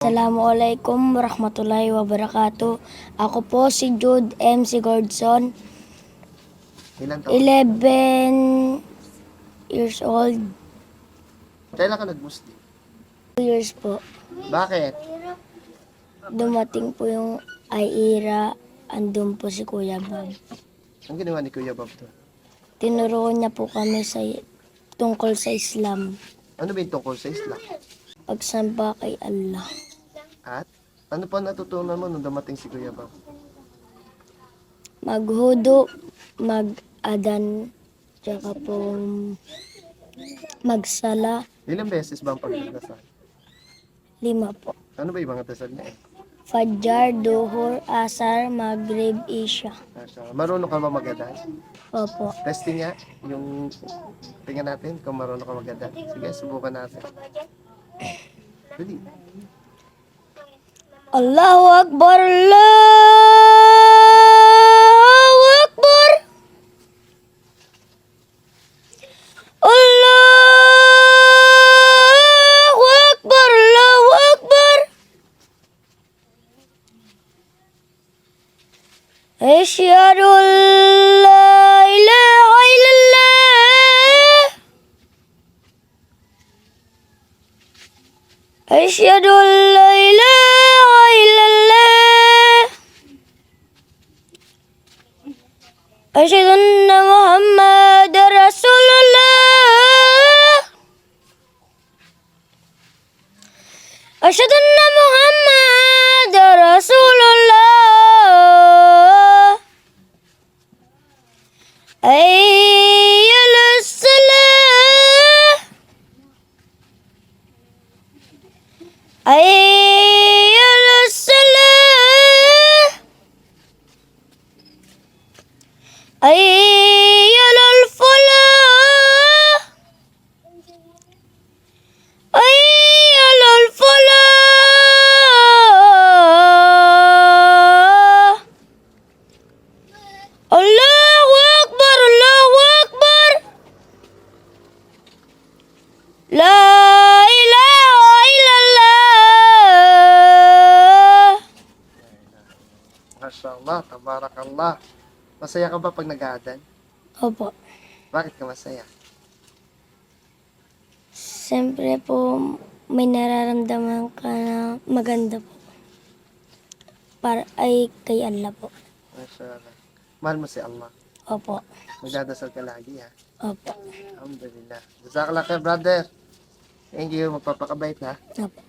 Assalamualaikum warahmatullahi wabarakatuh. Ako po si Jude MC Gordson, Ilan taon? 11 years old. Kailan ka nag-Muslim? 2 years po. Bakit? Dumating po yung Aira, andun po si Kuya Bob. Ang ginawa ni Kuya Bob to? Tinuruan niya po kami tungkol sa Islam. Ano ba yung tungkol sa Islam? Pagsamba kay Allah. At ano pa natutunan mo nung dumating si Kuya Bob? Maghudo, mag-adan, tsaka po magsala. Ilang beses ba ang pagdadasal? 5 po. Ano ba yung mga dasal niya? Fajr, Duhur, Asar, Maghrib, Isya. Marunong ka ba mag-adan? Opo. Testing nga, yung tingnan natin kung marunong ka mag-adan. Sige, subukan natin. Dali. Allahu Akbar, Allahu Akbar. Allahu Akbar, Allahu Akbar. Asyhadu an la ilaha illallah. Asyhadu an la ilaha illallah. Asyhadu anna Muhammadar Rasulullah. Asyhadu anna Muhammadar Rasulullah. Ayyala salah. Ayyala salah. Ayyala falah. Ayyala falah. Allahu Akbar, Allahu Akbar. La ilaha illallah. Masya Allah, tabarakallah. Masaya ka ba pag nag-aadan? Opo. Bakit ka masaya? Siyempre po, may nararamdaman ka na maganda po. Para ay kay Allah po. Masya Allah. Mahal mo si Allah. Opo. Magdadasal ka lagi ha. Opo. Alhamdulillah. Jazakallah khair, brother. Thank you. Magpapakabait ha. Opo.